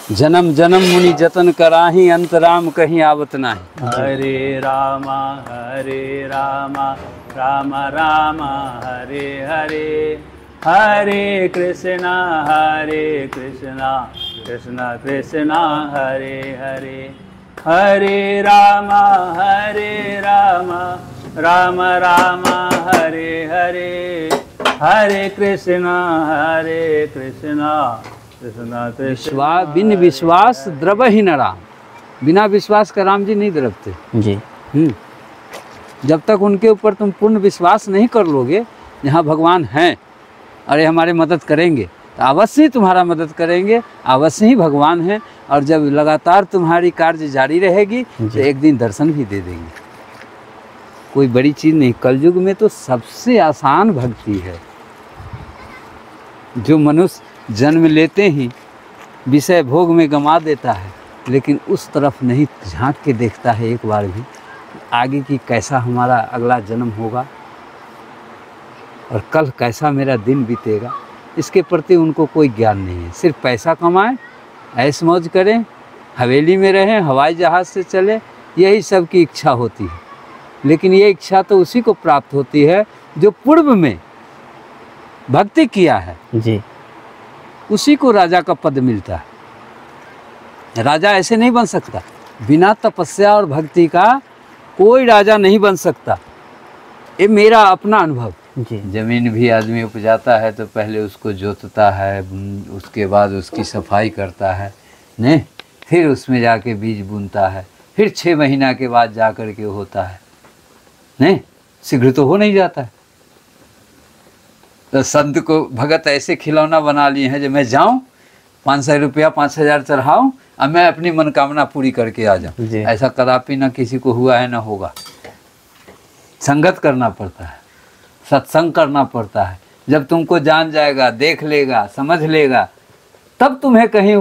जन्म जन्म मुनि जतन कराही, अंत राम कहीं आवत नाही। हरे रामा राम राम हरे हरे, हरे कृष्णा कृष्ण कृष्णा हरे हरे, हरे राम राम राम हरे हरे, हरे कृष्णा कृष्ण बिन विश्वास द्रव ही न राम। बिना विश्वास का राम जी नहीं द्रवते जी। जब तक उनके ऊपर तुम पूर्ण विश्वास नहीं कर लोगे, यहाँ भगवान हैं और ये हमारे मदद करेंगे, तो अवश्य ही तुम्हारा मदद करेंगे, अवश्य ही भगवान हैं। और जब लगातार तुम्हारी कार्य जारी रहेगी तो एक दिन दर्शन भी दे देंगे। कोई बड़ी चीज़ नहीं, कलयुग में तो सबसे आसान भक्ति है। जो मनुष्य जन्म लेते ही विषय भोग में गंवा देता है, लेकिन उस तरफ नहीं झांक के देखता है एक बार भी, आगे की कैसा हमारा अगला जन्म होगा और कल कैसा मेरा दिन बीतेगा, इसके प्रति उनको कोई ज्ञान नहीं है। सिर्फ पैसा कमाएं, ऐश मौज करें, हवेली में रहें, हवाई जहाज़ से चले, यही सब की इच्छा होती है। लेकिन ये इच्छा तो उसी को प्राप्त होती है जो पूर्व में भक्ति किया है जी, उसी को राजा का पद मिलता है। राजा ऐसे नहीं बन सकता, बिना तपस्या और भक्ति का कोई राजा नहीं बन सकता। ये मेरा अपना अनुभव जी। जमीन भी आदमी उपजाता है तो पहले उसको जोतता है, उसके बाद उसकी सफाई करता है, नहीं, फिर उसमें जाके बीज बुनता है, फिर 6 महीना के बाद जा कर के होता है, नहीं, शीघ्र तो हो नहीं जाता है। तो संत को भगत ऐसे खिलौना बना लिए हैं, जब मैं जाऊं 500 रुपया 5000 चढ़ाऊं और मैं अपनी मनोकामना पूरी करके आ जाऊं। ऐसा कदापि ना किसी को हुआ है, ना होगा। संगत करना पड़ता है, सत्संग करना पड़ता है। जब तुमको जान जाएगा, देख लेगा, समझ लेगा, तब तुम्हें कहीं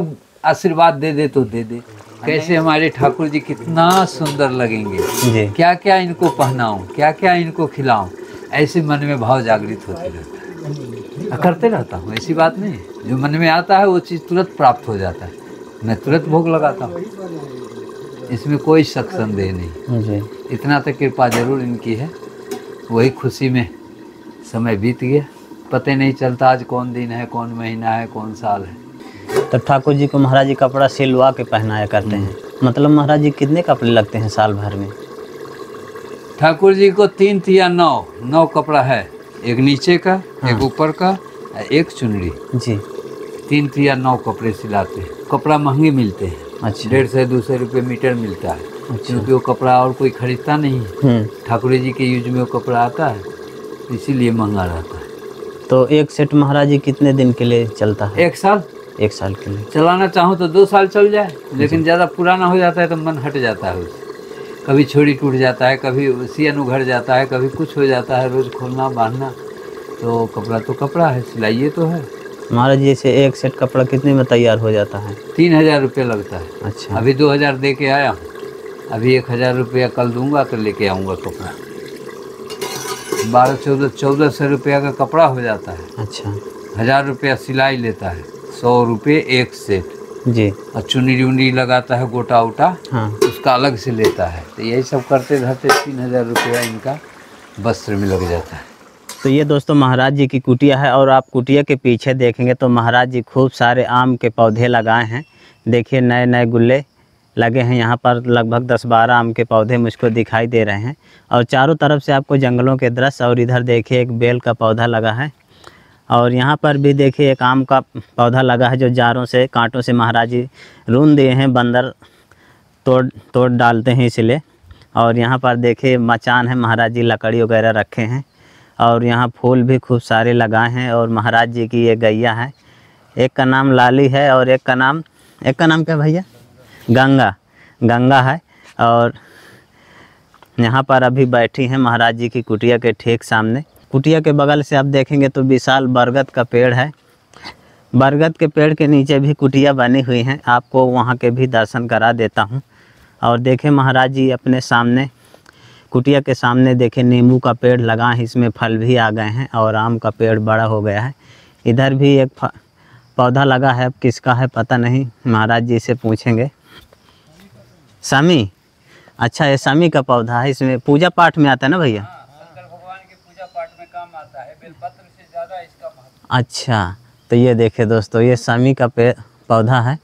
आशीर्वाद दे दे तो दे दे। कैसे हमारे ठाकुर जी कितना सुंदर लगेंगे, क्या क्या इनको पहनाऊं, क्या क्या इनको खिलाऊं, ऐसे मन में भाव जागृत होते रहता है। करते रहता हूँ, ऐसी बात नहीं है। जो मन में आता है वो चीज़ तुरंत प्राप्त हो जाता है, मैं तुरंत भोग लगाता हूँ, इसमें कोई शक संदेह नहीं। इतना तक कृपा जरूर इनकी है, वही खुशी में समय बीत गया, पता नहीं चलता आज कौन दिन है, कौन महीना है, कौन साल है। तो ठाकुर जी को महाराज जी कपड़ा सिलवा के पहनाया करते हैं, मतलब महाराज जी कितने कपड़े लगते हैं साल भर में? ठाकुर जी को 3 या 9 कपड़ा है, एक नीचे का, एक ऊपर का, एक चुनरी जी। 3 या 9 कपड़े सिलाते हैं। कपड़ा महंगे मिलते हैं, अच्छा। 150-200 रुपये मीटर मिलता है। अच्छा। क्योंकि वो कपड़ा और कोई खरीदता नहीं है, ठाकुर जी के यूज में वो कपड़ा आता है, इसीलिए महंगा रहता है। तो एक सेट महाराज जी कितने दिन के लिए चलता है? 1 साल। 1 साल के लिए चलाना चाहूँ तो 2 साल चल जाए, लेकिन ज़्यादा पुराना हो जाता है तो मन हट जाता है उससे। कभी छोड़ी टूट जाता है, कभी सियन उघड़ जाता है, कभी कुछ हो जाता है, रोज़ खोलना बांधना, तो कपड़ा है, सिलाइए तो है। महाराज जी से एक सेट कपड़ा कितने में तैयार हो जाता है? 3000 रुपये लगता है। अच्छा। अभी 2000 दे के आया हूँ, अभी 1000 रुपया कल दूंगा तो लेके आऊँगा कपड़ा। 1200-1400 रुपया का कपड़ा हो जाता है। अच्छा। 1000 रुपया सिलाई लेता है, 100 रुपये एक सेट जी। और चुनरी उनरी लगाता है गोटा उटा, हाँ, उसका अलग से लेता है। तो यही सब करते धरते 3000 रुपया इनका वस्त्र में लग जाता है। तो ये दोस्तों महाराज जी की कुटिया है, और आप कुटिया के पीछे देखेंगे तो महाराज जी खूब सारे आम के पौधे लगाए हैं। देखिए नए नए गुल्ले लगे हैं यहाँ पर, लगभग 10-12 आम के पौधे मुझको दिखाई दे रहे हैं। और चारों तरफ से आपको जंगलों के दृश्य, और इधर देखिए एक बेल का पौधा लगा है, और यहाँ पर भी देखिए एक आम का पौधा लगा है जो जारों से, कांटों से महाराज जी रूंद दिए हैं, बंदर तोड़ डालते हैं इसलिए। और यहाँ पर देखिए मचान है, महाराज जी लकड़ी वगैरह रखे हैं, और यहाँ फूल भी खूब सारे लगाए हैं। और महाराज जी की ये गैया है, एक का नाम लाली है और एक का नाम क्या भैया? गंगा है। और यहाँ पर अभी बैठी हैं महाराज जी की कुटिया के ठीक सामने। कुटिया के बगल से आप देखेंगे तो विशाल बरगद का पेड़ है। बरगद के पेड़ के नीचे भी कुटिया बनी हुई हैं, आपको वहाँ के भी दर्शन करा देता हूँ। और देखें महाराज जी अपने सामने, कुटिया के सामने देखें नींबू का पेड़ लगा है, इसमें फल भी आ गए हैं, और आम का पेड़ बड़ा हो गया है। इधर भी एक पौधा लगा है, अब किसका है पता नहीं, महाराज जी से पूछेंगे। सामी, अच्छा ये सामी का पौधा है, इसमें पूजा पाठ में आता है ना भैया? शंकर भगवान की पूजा पाठ में काम आता है, बेलपत्र से ज़्यादा इसका महत्व। अच्छा, तो ये देखिए दोस्तों, ये सामी का पौधा है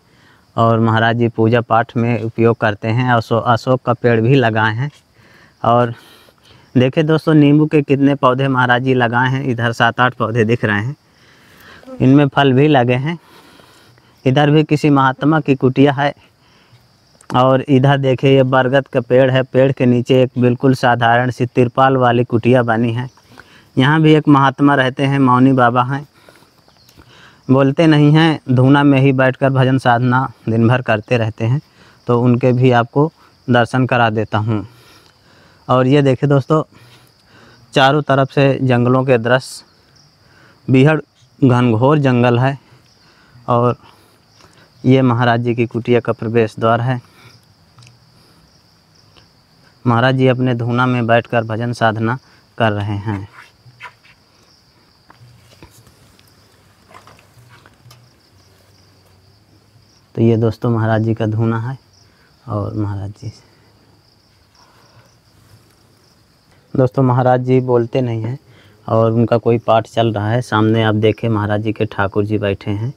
और महाराज जी पूजा पाठ में उपयोग करते हैं। अशोक का पेड़ भी लगाए हैं। और देखिए दोस्तों, नींबू के कितने पौधे महाराज जी लगाए हैं। इधर 7-8 पौधे दिख रहे हैं, इनमें फल भी लगे हैं। इधर भी किसी महात्मा की कुटिया है। और इधर देखिए ये बरगद का पेड़ है, पेड़ के नीचे एक बिल्कुल साधारण सी तिरपाल वाली कुटिया बनी है। यहाँ भी एक महात्मा रहते हैं, मौनी बाबा हैं, बोलते नहीं हैं, धूना में ही बैठकर भजन साधना दिन भर करते रहते हैं। तो उनके भी आपको दर्शन करा देता हूँ। और ये देखिए दोस्तों, चारों तरफ से जंगलों के दृश्य, बेहद घनघोर जंगल है। और ये महाराज जी की कुटिया का प्रवेश द्वार है। महाराज जी अपने धूना में बैठकर भजन साधना कर रहे हैं। तो ये दोस्तों महाराज जी का धूना है। और महाराज जी दोस्तों, महाराज जी बोलते नहीं हैं और उनका कोई पाठ चल रहा है। सामने आप देखें महाराज जी के ठाकुर जी बैठे हैं।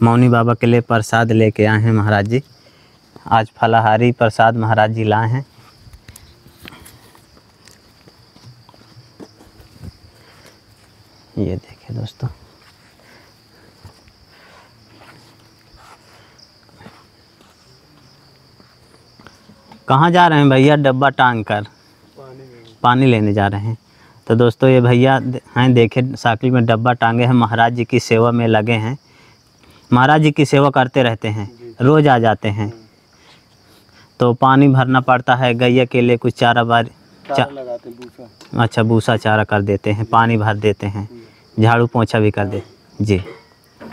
मौनी बाबा के लिए प्रसाद लेके आए हैं महाराज जी। आज फलाहारी प्रसाद महाराज जी लाए हैं। ये देखिए दोस्तों, कहाँ जा रहे हैं भैया? डब्बा टांग कर पानी लेने जा रहे हैं। तो दोस्तों ये भैया हैं, देखे साइकिल में डब्बा टांगे हैं, महाराज जी की सेवा में लगे हैं। महाराज जी की सेवा करते रहते हैं, रोज़ आ जाते हैं। तो पानी भरना पड़ता है, गैया के लिए कुछ चारा लगाते हैं, भूसा। अच्छा, भूसा चारा कर देते हैं, पानी भर देते हैं, झाड़ू पोंछा भी कर दे जी।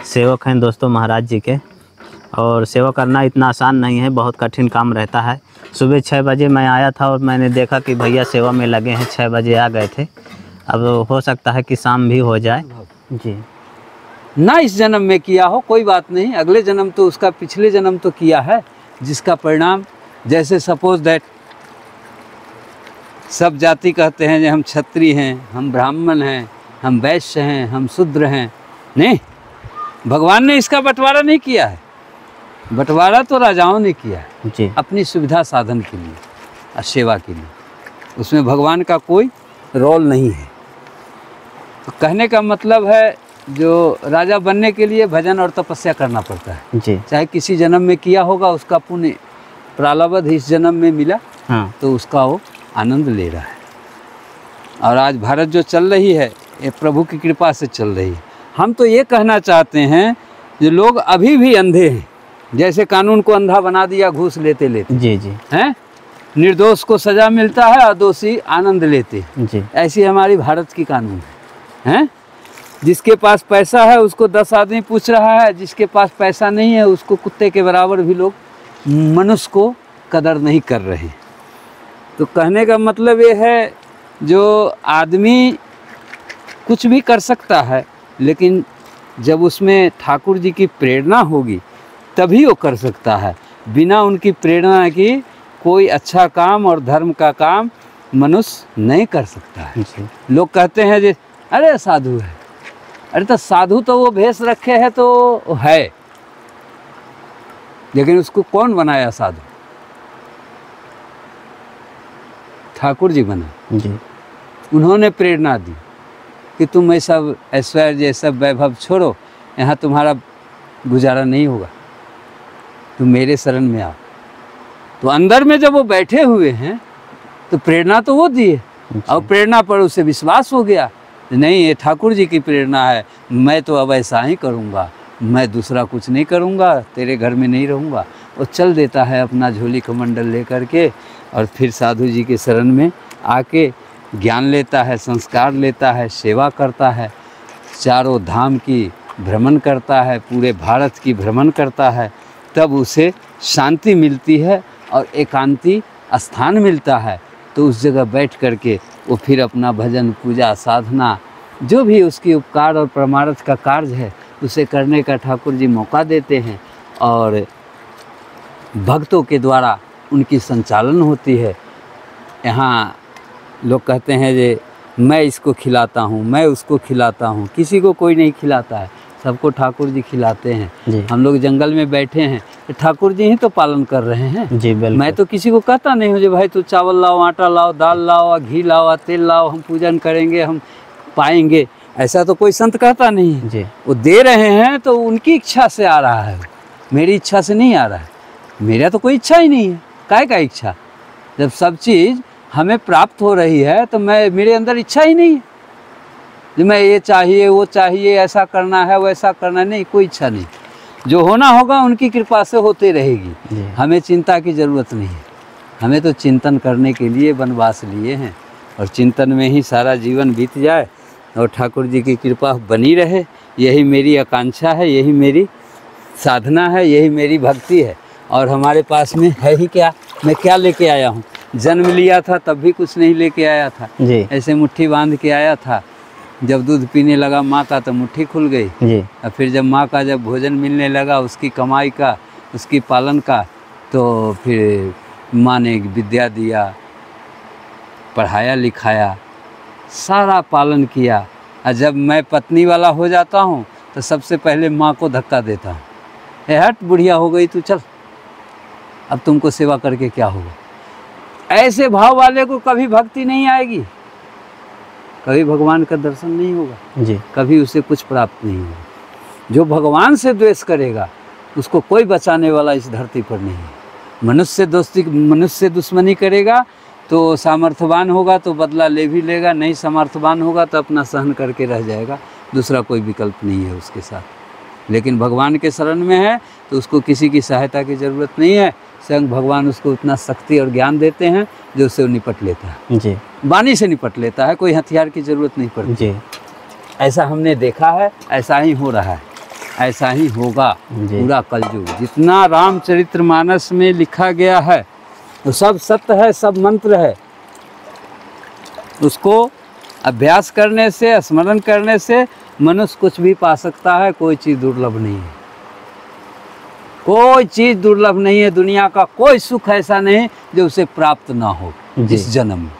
सेवक हैं दोस्तों महाराज जी के। और सेवा करना इतना आसान नहीं है, बहुत कठिन काम रहता है। सुबह 6 बजे मैं आया था और मैंने देखा कि भैया सेवा में लगे हैं, 6 बजे आ गए थे। अब हो सकता है कि शाम भी हो जाए जी। ना इस जन्म में किया हो कोई बात नहीं, अगले जन्म तो उसका पिछले जन्म तो किया है, जिसका परिणाम, जैसे सपोज दैट सब जाति कहते हैं जो हम क्षत्रिय हैं, हम ब्राह्मण हैं, हम वैश्य हैं, हम शूद्र हैं। नहीं, भगवान ने इसका बंटवारा नहीं किया है। बंटवारा तो राजाओं ने किया है जी, अपनी सुविधा साधन के लिए और सेवा के लिए। उसमें भगवान का कोई रोल नहीं है। तो कहने का मतलब है, जो राजा बनने के लिए भजन और तपस्या करना पड़ता है जी। चाहे किसी जन्म में किया होगा, उसका पुण्य प्रारब्ध इस जन्म में मिला, हाँ, तो उसका वो आनंद ले रहा है। और आज भारत जो चल रही है, ये प्रभु की कृपा से चल रही है। हम तो ये कहना चाहते हैं, जो लोग अभी भी अंधे हैं, जैसे कानून को अंधा बना दिया घूस लेते लेते जी जी हैं, निर्दोष को सजा मिलता है और दोषी आनंद लेते जी। ऐसी हमारी भारत की कानून है। जिसके पास पैसा है उसको 10 आदमी पूछ रहा है, जिसके पास पैसा नहीं है उसको कुत्ते के बराबर भी लोग मनुष्य को कदर नहीं कर रहे। तो कहने का मतलब ये है, जो आदमी कुछ भी कर सकता है, लेकिन जब उसमें ठाकुर जी की प्रेरणा होगी तभी वो कर सकता है। बिना उनकी प्रेरणा की कोई अच्छा काम और धर्म का काम मनुष्य नहीं कर सकता है। लोग कहते हैं जी, अरे साधु है, अरे तो साधु तो वो भेष रखे है तो है, लेकिन उसको कौन बनाया साधु? ठाकुर जी बना जी। उन्होंने प्रेरणा दी कि तुम ये सब ऐश्वर्य, ये सब वैभव छोड़ो, यहाँ तुम्हारा गुजारा नहीं होगा, तुम मेरे शरण में आओ। तो अंदर में जब वो बैठे हुए हैं तो प्रेरणा तो वो दिए, और प्रेरणा पर उसे विश्वास हो गया, नहीं ये ठाकुर जी की प्रेरणा है, मैं तो अब ऐसा ही करूँगा, मैं दूसरा कुछ नहीं करूँगा, तेरे घर में नहीं रहूँगा। वो चल देता है अपना झोली कमंडल लेकर के, और फिर साधु जी के शरण में आके ज्ञान लेता है, संस्कार लेता है, सेवा करता है, चारों धाम की भ्रमण करता है, पूरे भारत की भ्रमण करता है। तब उसे शांति मिलती है और एकांती स्थान मिलता है। तो उस जगह बैठ करके वो फिर अपना भजन, पूजा, साधना जो भी उसकी उपकार और परमार्थ का कार्य है उसे करने का ठाकुर जी मौका देते हैं और भक्तों के द्वारा उनकी संचालन होती है। यहाँ लोग कहते हैं जे मैं इसको खिलाता हूँ, मैं उसको खिलाता हूँ, किसी को कोई नहीं खिलाता है, सबको ठाकुर जी खिलाते हैं। हम लोग जंगल में बैठे हैं तो ठाकुर जी ही तो पालन कर रहे हैं जी, बिल्कुल। मैं तो किसी को कहता नहीं हूँ जो भाई तू चावल लाओ, आटा लाओ, दाल लाओ, घी लाओ, तेल लाओ, हम पूजन करेंगे, हम पाएंगे, ऐसा तो कोई संत कहता नहीं है जी। वो दे रहे हैं तो उनकी इच्छा से आ रहा है, मेरी इच्छा से नहीं आ रहा है। मेरा तो कोई इच्छा ही नहीं है, काहे का इच्छा? जब सब चीज़ हमें प्राप्त हो रही है तो मेरे अंदर इच्छा ही नहीं है कि मैं ये चाहिए, वो चाहिए, ऐसा करना है, वैसा करना नहीं, कोई इच्छा नहीं। जो होना होगा उनकी कृपा से होते रहेगी, हमें चिंता की ज़रूरत नहीं है। हमें तो चिंतन करने के लिए वनवास लिए हैं और चिंतन में ही सारा जीवन बीत जाए और ठाकुर जी की कृपा बनी रहे, यही मेरी आकांक्षा है, यही मेरी साधना है, यही मेरी भक्ति है। और हमारे पास में है ही क्या, मैं क्या लेके आया हूँ? जन्म लिया था तब भी कुछ नहीं लेके आया था जी। ऐसे मुट्ठी बांध के आया था, जब दूध पीने लगा माँ का तो मुट्ठी खुल गई जी। और फिर जब माँ का जब भोजन मिलने लगा, उसकी कमाई का, उसकी पालन का, तो फिर माँ ने विद्या दिया, पढ़ाया लिखाया, सारा पालन किया। और जब मैं पत्नी वाला हो जाता हूँ तो सबसे पहले माँ को धक्का देता हूँ, हे हट बुढ़िया हो गई तू, चल अब तुमको सेवा करके क्या होगा। ऐसे भाव वाले को कभी भक्ति नहीं आएगी, कभी भगवान का दर्शन नहीं होगा जी, कभी उसे कुछ प्राप्त नहीं होगा। जो भगवान से द्वेष करेगा उसको कोई बचाने वाला इस धरती पर नहीं है। मनुष्य से दुश्मनी करेगा तो सामर्थ्यवान होगा तो बदला ले भी लेगा, नहीं सामर्थ्यवान होगा तो अपना सहन करके रह जाएगा, दूसरा कोई विकल्प नहीं है उसके साथ। लेकिन भगवान के शरण में है तो उसको किसी की सहायता की ज़रूरत नहीं है, स्वयं भगवान उसको उतना शक्ति और ज्ञान देते हैं जो उससे निपट लेता है जी, वाणी से निपट लेता है, कोई हथियार की ज़रूरत नहीं पड़ती जी। ऐसा हमने देखा है, ऐसा ही हो रहा है, ऐसा ही होगा पूरा कलयुग। जितना रामचरितमानस में लिखा गया है तो सब सत्य है, सब मंत्र है। उसको अभ्यास करने से, स्मरण करने से मनुष्य कुछ भी पा सकता है, कोई चीज़ दुर्लभ नहीं है, कोई चीज़ दुर्लभ नहीं है। दुनिया का कोई सुख ऐसा नहीं जो उसे प्राप्त ना हो इस जन्म में।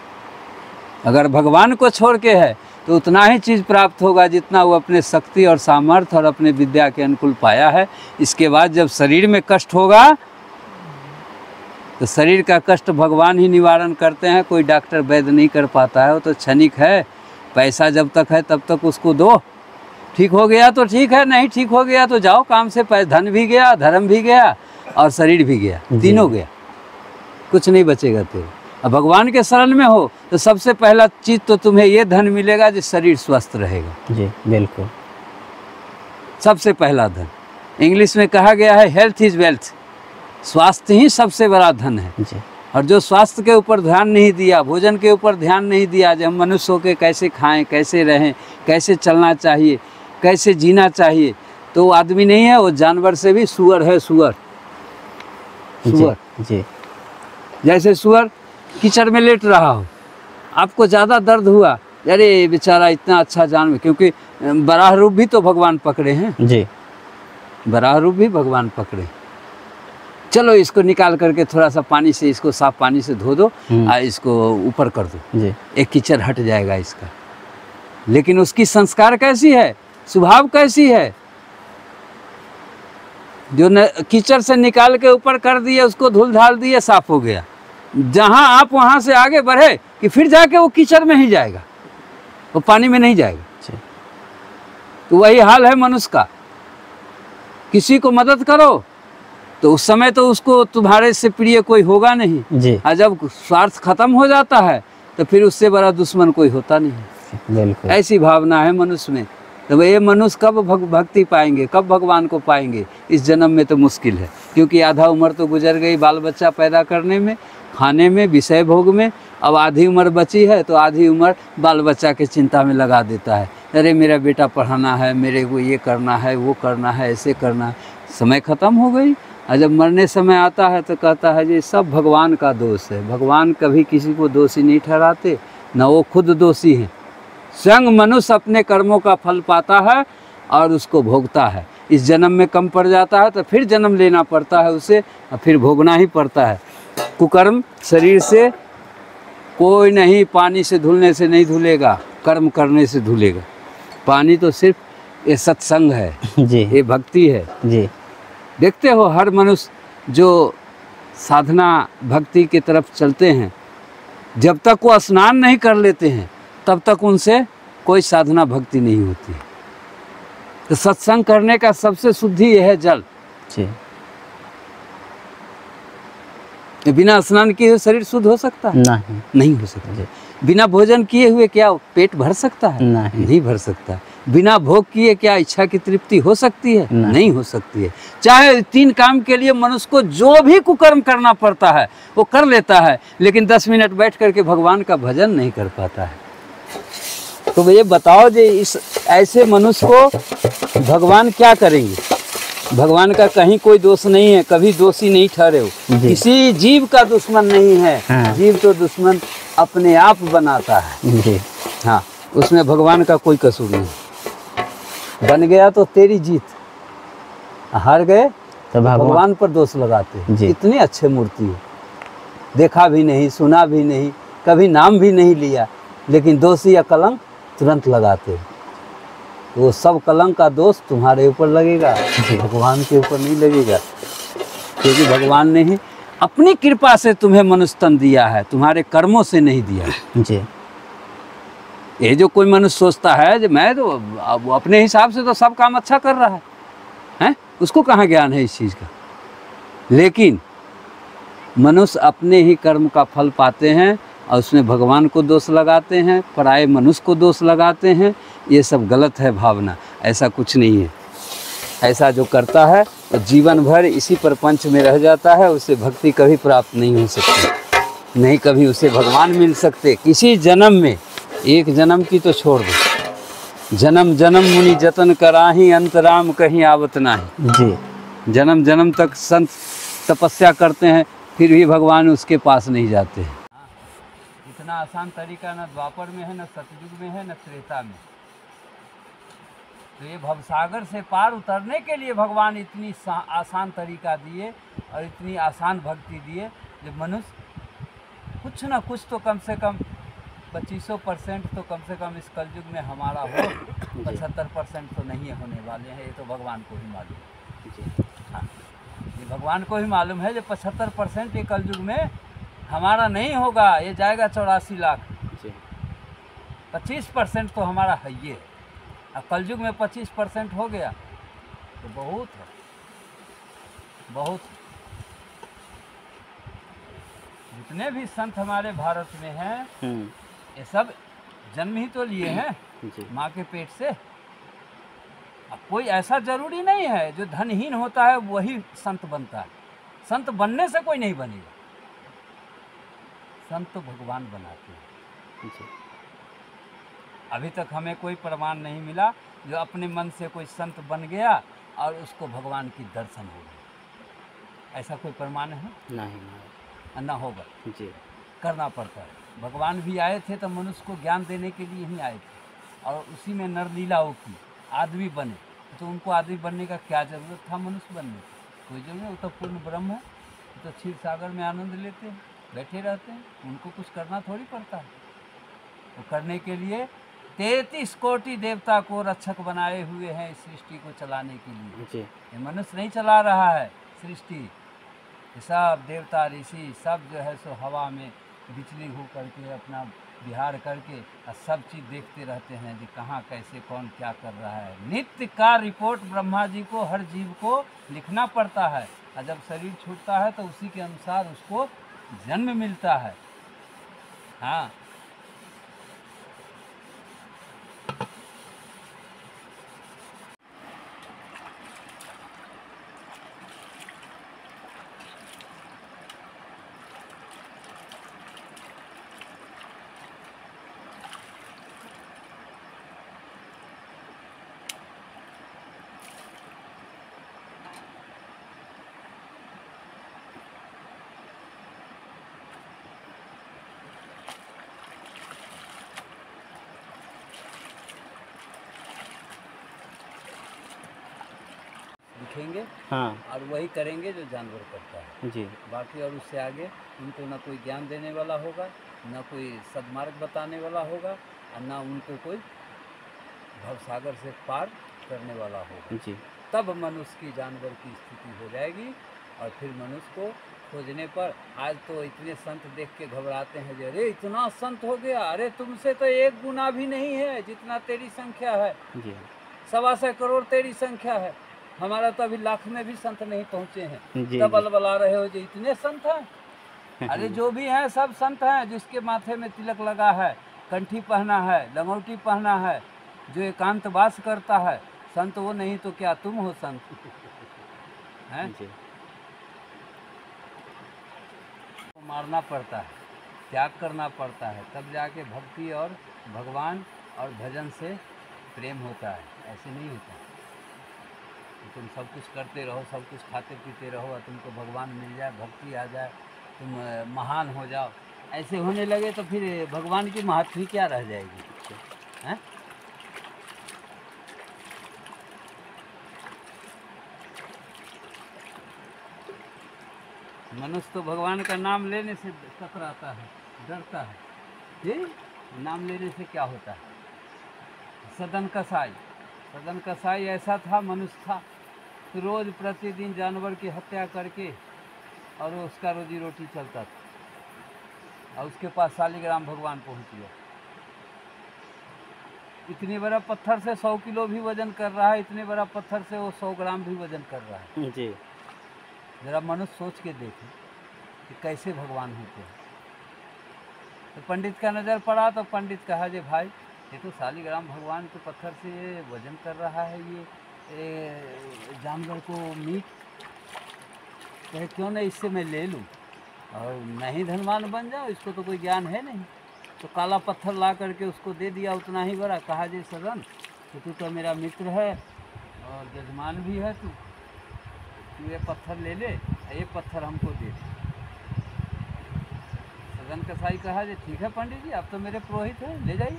अगर भगवान को छोड़ के है तो उतना ही चीज़ प्राप्त होगा जितना वो अपने शक्ति और सामर्थ्य और अपने विद्या के अनुकूल पाया है। इसके बाद जब शरीर में कष्ट होगा तो शरीर का कष्ट भगवान ही निवारण करते हैं, कोई डॉक्टर वैद्य नहीं कर पाता है, वो तो क्षणिक है। पैसा जब तक है तब तक उसको दो, ठीक हो गया तो ठीक है, नहीं ठीक हो गया तो जाओ काम से, धन भी गया, धर्म भी गया और शरीर भी गया, तीनों गया, कुछ नहीं बचेगा तेरे। अब भगवान के शरण में हो तो सबसे पहला चीज़ तो तुम्हें ये धन मिलेगा जिस शरीर स्वस्थ रहेगा जी, बिल्कुल, सबसे पहला धन। इंग्लिश में कहा गया है हेल्थ इज़ वेल्थ, स्वास्थ्य ही सबसे बड़ा धन है जी। और जो स्वास्थ्य के ऊपर ध्यान नहीं दिया, भोजन के ऊपर ध्यान नहीं दिया, जब हम मनुष्य होकर कैसे खाएं, कैसे रहें, कैसे चलना चाहिए, कैसे जीना चाहिए, तो वो आदमी नहीं है, वो जानवर से भी सुअर है, सुअर जी। जैसे सुअर कीचड़ में लेट रहा हो, आपको ज़्यादा दर्द हुआ, अरे बेचारा इतना अच्छा जानवर, क्योंकि बराह रूप भी तो भगवान पकड़े हैं जी, बराह रूप भी भगवान पकड़े। चलो इसको निकाल करके थोड़ा सा पानी से, इसको साफ पानी से धो दो और इसको ऊपर कर दो जी, एक कीचड़ हट जाएगा इसका। लेकिन उसकी संस्कार कैसी है, स्वभाव कैसी है, जो कीचड़ से निकाल के ऊपर कर दिए, उसको धुल धाल दिए, साफ हो गया। जहां आप वहां से आगे बढ़े कि फिर जाके वो कीचड़ में ही जाएगा, वो पानी में नहीं जाएगा। तो वही हाल है मनुष्य का। किसी को मदद करो तो उस समय तो उसको तुम्हारे से प्रिय कोई होगा नहीं जी। और जब स्वार्थ खत्म हो जाता है तो फिर उससे बड़ा दुश्मन कोई होता नहीं। बिल्कुल ऐसी भावना है मनुष्य में। तो ये मनुष्य कब भक्ति पाएंगे, कब भगवान को पाएंगे? इस जन्म में तो मुश्किल है, क्योंकि आधा उम्र तो गुजर गई बाल बच्चा पैदा करने में, खाने में, विषय भोग में। अब आधी उम्र बची है तो आधी उम्र बाल बच्चा के चिंता में लगा देता है। अरे मेरा बेटा पढ़ाना है, मेरे को ये करना है, वो करना है, ऐसे करना है। समय ख़त्म हो गई। और जब मरने समय आता है तो कहता है जी सब भगवान का दोष है। भगवान कभी किसी को दोषी नहीं ठहराते, न वो खुद दोषी हैं, स्वयं मनुष्य अपने कर्मों का फल पाता है और उसको भोगता है। इस जन्म में कम पड़ जाता है तो फिर जन्म लेना पड़ता है उसे, और फिर भोगना ही पड़ता है। कुकर्म शरीर से कोई नहीं, पानी से धुलने से नहीं धुलेगा, कर्म करने से धुलेगा। पानी तो सिर्फ ये सत्संग है जी ये भक्ति है। जी देखते हो हर मनुष्य जो साधना भक्ति की तरफ चलते हैं, जब तक वो स्नान नहीं कर लेते हैं तब तक उनसे कोई साधना भक्ति नहीं होती। तो सत्संग करने का सबसे शुद्धि यह है जल। जी बिना स्नान किए हुए शरीर शुद्ध हो सकता है? नहीं नहीं हो सकता। जी बिना भोजन किए हुए क्या पेट भर सकता है? नहीं भर सकता। बिना भोग किए क्या इच्छा की तृप्ति हो सकती है? नहीं हो सकती है। चाहे 3 काम के लिए मनुष्य को जो भी कुकर्म करना पड़ता है वो कर लेता है, लेकिन 10 मिनट बैठ करके भगवान का भजन नहीं कर पाता है। तो ये बताओ जी, इस ऐसे मनुष्य को भगवान क्या करेंगे? भगवान का कहीं कोई दोष नहीं है, कभी दोषी नहीं ठहरे हो। किसी जीव का दुश्मन नहीं है। हाँ। जीव तो दुश्मन अपने आप बनाता है। जी हाँ, उसमें भगवान का कोई कसूर नहीं। बन गया तो तेरी जीत, हार गए तो भगवान पर दोष लगाते हैं। इतने अच्छे मूर्ति है, देखा भी नहीं, सुना भी नहीं, कभी नाम भी नहीं लिया, लेकिन दोषी या कलंक तुरंत लगाते हैं। वो सब कलंक का दोष तुम्हारे ऊपर लगेगा, भगवान के ऊपर नहीं लगेगा। क्योंकि भगवान ने ही अपनी कृपा से तुम्हें मनुष्य तन दिया है, तुम्हारे कर्मों से नहीं दिया है। जी ये जो कोई मनुष्य सोचता है कि मैं तो वो अपने हिसाब से तो सब काम अच्छा कर रहा है, हैं? उसको कहाँ ज्ञान है इस चीज़ का। लेकिन मनुष्य अपने ही कर्म का फल पाते हैं और उसमें भगवान को दोष लगाते हैं, पराये मनुष्य को दोष लगाते हैं। ये सब गलत है भावना, ऐसा कुछ नहीं है। ऐसा जो करता है तो जीवन भर इसी प्रपंच में रह जाता है, उसे भक्ति कभी प्राप्त नहीं हो सकती, नहीं कभी उसे भगवान मिल सकते किसी जन्म में। एक जन्म की तो छोड़ दो, जन्म जन्म मुनि जतन कराही, अंतराम कहीं आवत नाही। जी जन्म जन्म तक संत तपस्या करते हैं, फिर भी भगवान उसके पास नहीं जाते हैं। इतना आसान तरीका न द्वापर में है, न सतयुग में है, न त्रेता में। तो ये भवसागर से पार उतरने के लिए भगवान इतनी आसान तरीका दिए और इतनी आसान भक्ति दिए, जब मनुष्य कुछ ना कुछ तो कम से कम 25% तो कम से कम इस कलयुग में हमारा हो। 75% तो नहीं होने वाले हैं, ये तो भगवान को ही मालूम है। हाँ, ये भगवान को ही मालूम है। जो 75% ये कलयुग में हमारा नहीं होगा, ये जाएगा 84 लाख। 25% तो हमारा है ये। अब कलयुग में 25% हो गया तो बहुत है, बहुत। जितने भी संत हमारे भारत में हैं, ये सब जन्म ही तो लिए हैं माँ के पेट से। अब कोई ऐसा जरूरी नहीं है जो धनहीन होता है वही संत बनता है। संत बनने से कोई नहीं बनेगा, संत तो भगवान बनाते हैं। अभी तक हमें कोई प्रमाण नहीं मिला जो अपने मन से कोई संत बन गया और उसको भगवान की दर्शन हो गया। ऐसा कोई प्रमाण है? नहीं, ना होगा जी। करना पड़ता है। भगवान भी आए थे तो मनुष्य को ज्ञान देने के लिए ही आए थे, और उसी में नरलीलाओं की आदमी बने। तो उनको आदमी बनने का क्या जरूरत था? मनुष्य बनने की कोई जरूरत नहीं। वो तो पूर्ण ब्रह्म है, वो तो क्षीर सागर में आनंद लेते हैं, बैठे रहते हैं। उनको कुछ करना थोड़ी पड़ता है। वो करने के लिए 33 कोटि देवता को रक्षक बनाए हुए हैं इस सृष्टि को चलाने के लिए। ये मनुष्य नहीं चला रहा है सृष्टि। सब देवता ऋषि सब जो है सो हवा में बिचली हो करके अपना विहार करके और सब चीज़ देखते रहते हैं कि कहाँ कैसे कौन क्या कर रहा है। नित्य का रिपोर्ट ब्रह्मा जी को हर जीव को लिखना पड़ता है, और जब शरीर छूटता है तो उसी के अनुसार उसको जन्म मिलता है। हाँ, दिखेंगे हाँ और वही करेंगे जो जानवर करता है। जी बाकी और उससे आगे उनको ना कोई ज्ञान देने वाला होगा, ना कोई सद्मार्ग बताने वाला होगा, और ना उनको कोई भवसागर से पार करने वाला होगा। जी तब मनुष्य की जानवर की स्थिति हो जाएगी। और फिर मनुष्य को खोजने पर, आज तो इतने संत देख के घबराते हैं जो अरे इतना संत हो गया, अरे तुमसे तो एक गुना भी नहीं है जितना तेरी संख्या है, जी 125 करोड़ तेरी संख्या है, हमारा तो अभी लाख में भी संत नहीं पहुँचे हैं, जी तब बलबला रहे हो जो इतने संत हैं। अरे जो भी हैं सब संत हैं, जिसके माथे में तिलक लगा है, कंठी पहना है, लंगोटी पहना है, जो एकांतवास करता है, संत वो नहीं तो क्या तुम हो संत हैं? जी को मारना पड़ता है, त्याग करना पड़ता है, तब जाके भक्ति और भगवान और भजन से प्रेम होता है। ऐसे नहीं होता तुम सब कुछ करते रहो, सब कुछ खाते पीते रहो और तुमको भगवान मिल जाए, भक्ति आ जाए, तुम महान हो जाओ, ऐसे होने लगे तो फिर भगवान की महत्व क्या रह जाएगी हैं? मनुष्य तो भगवान का नाम लेने से कतराता है, डरता है। जी नाम लेने से क्या होता है? सदन कसाई, सदन कसाई ऐसा था, मनुष्य था, तो रोज़ प्रतिदिन जानवर की हत्या करके और उसका रोजी रोटी चलता था। और उसके पास शालिग्राम भगवान पहुंच गया। इतने बड़ा पत्थर से 100 किलो भी वजन कर रहा है, इतने बड़ा पत्थर से वो 100 ग्राम भी वजन कर रहा है। जी जरा मनुष्य सोच के देखें कि कैसे भगवान होते हैं। तो पंडित का नज़र पड़ा तो पंडित कहा जे भाई ये तो शालिग्राम भगवान के पत्थर से वजन कर रहा है, ये जानवर को मीट, कहे क्यों नहीं इससे मैं ले लूँ और मैं ही धनवान बन जाऊँ, इसको तो कोई ज्ञान है नहीं। तो काला पत्थर ला करके उसको दे दिया उतना ही बड़ा, कहा जे सदन कि तू तो मेरा मित्र है और जजमान भी है, तू ये पत्थर ले ले, ये पत्थर हमको दे दे। सदन कसाई कहा जे ठीक है पंडित जी, आप तो मेरे पुरोहित हैं, ले जाइए,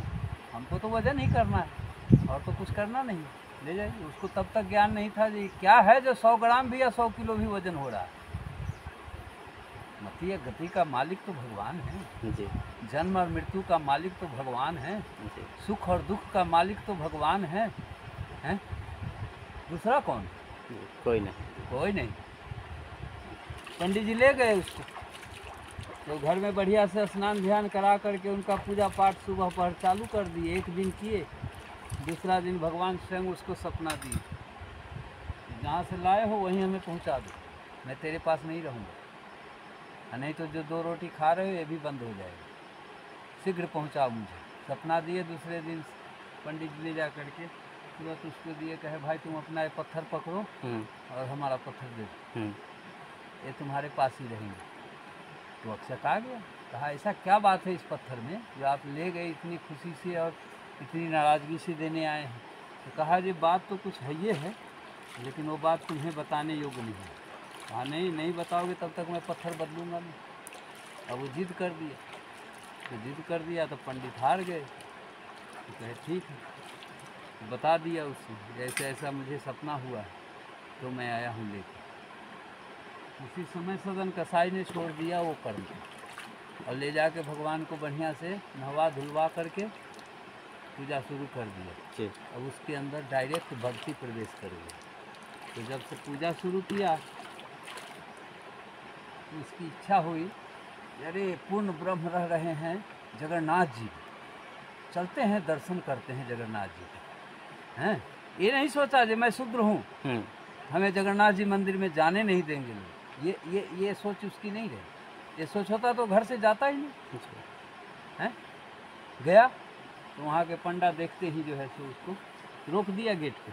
हमको तो वजन ही करना है और तो कुछ करना नहीं, ले जाइए। उसको तब तक ज्ञान नहीं था जी क्या है जो 100 ग्राम भी या 100 किलो भी वजन हो रहा है। मति या गति का मालिक तो भगवान है जी जन्म और मृत्यु का मालिक तो भगवान है, जी सुख और दुख का मालिक तो भगवान है, हैं? दूसरा कौन? कोई नहीं। कोई नहीं। पंडित जी ले गए उसको, तो घर में बढ़िया से स्नान ध्यान करा करके उनका पूजा पाठ सुबह पहर चालू कर दिए। एक दिन किए, दूसरा दिन भगवान स्वयं उसको सपना दिए, जहाँ से लाए हो वहीं हमें पहुँचा दो, मैं तेरे पास नहीं रहूँगा, नहीं तो जो 2 रोटी खा रहे हो ये भी बंद हो जाएगा, शीघ्र पहुँचाओ मुझे। सपना दिए। दूसरे दिन पंडित जी ले जा करके तुरंत उसको दिए, कहे भाई तुम अपना ये पत्थर पकड़ो और हमारा पत्थर दे दो, ये तुम्हारे पास ही रहेंगे। तो अक्षत आ गया, कहा ऐसा क्या बात है इस पत्थर में जो आप ले गए इतनी खुशी से और इतनी नाराज़गी से देने आए हैं? तो कहा जी बात तो कुछ है ये है, लेकिन वो बात तुम्हें बताने योग्य नहीं है। कहा नहीं बताओगे तब तक मैं पत्थर बदलूंगा नहीं। अब वो जिद कर दिया, तो जिद कर दिया तो पंडित हार गए। तो कहे ठीक है, तो बता दिया उससे जैसे ऐसा मुझे सपना हुआ है तो मैं आया हूँ लेकर। उसी समय सदन कसाई ने छोड़ दिया वो कर्म और ले जाके भगवान को बढ़िया से नहवा धुलवा करके पूजा शुरू कर दिया। अब उसके अंदर डायरेक्ट भक्ति प्रवेश कर गई। तो जब से पूजा शुरू किया तो उसकी इच्छा हुई, अरे पूर्ण ब्रह्म रह रहे हैं जगन्नाथ जी, चलते हैं दर्शन करते हैं जगन्नाथ जी के, हैं? ये नहीं सोचा कि मैं शूद्र हूँ, हमें जगन्नाथ जी मंदिर में जाने नहीं देंगे लोग, ये सोच उसकी नहीं रही। ये सोच होता तो घर से जाता ही नहीं, हैं? गया तो वहाँ के पंडा देखते ही जो है सो उसको रोक दिया गेट पे,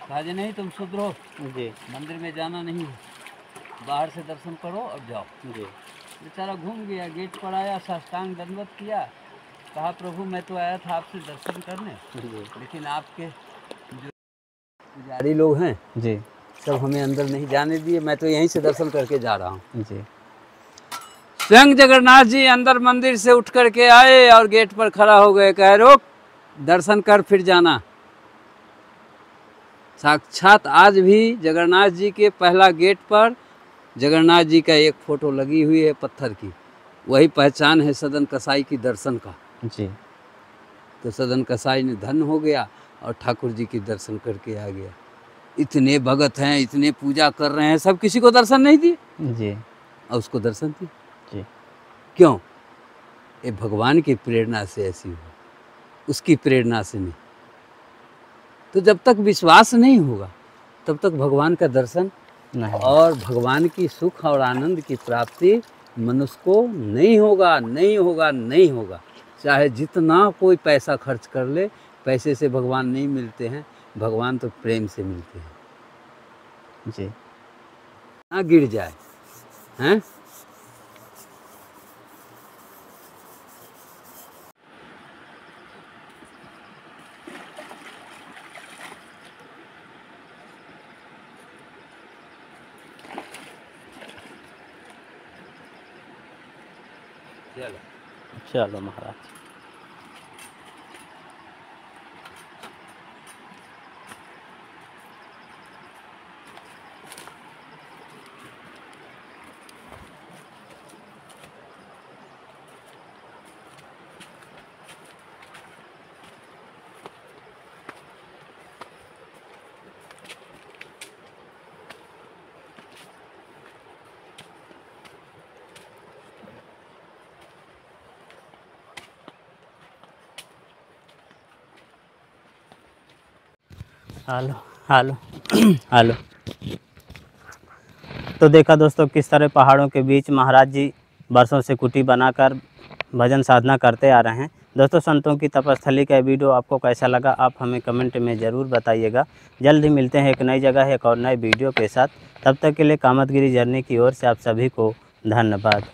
कहा जी नहीं तुम शूद्र हो जी, मंदिर में जाना नहीं है, बाहर से दर्शन करो और जाओ जी। बेचारा घूम गया, गेट पर आया, साष्टांग दंडवत किया, कहा प्रभु मैं तो आया था आपसे दर्शन करने, लेकिन आपके जो पुजारी लोग हैं जी सब हमें अंदर नहीं जाने दिए, मैं तो यहीं से दर्शन करके जा रहा हूँ जी। स्वयं जगन्नाथ जी अंदर मंदिर से उठ करके आए और गेट पर खड़ा हो गए, कह रोक, दर्शन कर फिर जाना। साक्षात आज भी जगन्नाथ जी के पहला गेट पर जगन्नाथ जी का एक फोटो लगी हुई है पत्थर की, वही पहचान है सदन कसाई की दर्शन का। जी। तो सदन कसाई ने धन्य हो गया और ठाकुर जी की दर्शन करके आ गया। इतने भगत हैं, इतने पूजा कर रहे हैं, सब किसी को दर्शन नहीं दिए जी। और उसको दर्शन दिए। जी। क्यों? ये भगवान की प्रेरणा से ऐसी हो, उसकी प्रेरणा से नहीं। तो जब तक विश्वास नहीं होगा तब तक भगवान का दर्शन नहीं। और भगवान की सुख और आनंद की प्राप्ति मनुष्य को नहीं होगा, नहीं होगा, नहीं होगा। चाहे जितना कोई पैसा खर्च कर ले, पैसे से भगवान नहीं मिलते हैं, भगवान तो प्रेम से मिलते हैं। जी। ना गिर जाए हैं। चलो चलो महाराज। Hello hello hello. तो देखा दोस्तों किस तरह पहाड़ों के बीच महाराज जी बरसों से कुटी बनाकर भजन साधना करते आ रहे हैं। दोस्तों संतों की तपस्थली का वीडियो आपको कैसा लगा आप हमें कमेंट में ज़रूर बताइएगा। जल्द ही मिलते हैं एक नई जगह एक और नए वीडियो के साथ। तब तक के लिए कामतगिरी जर्नी की ओर से आप सभी को धन्यवाद।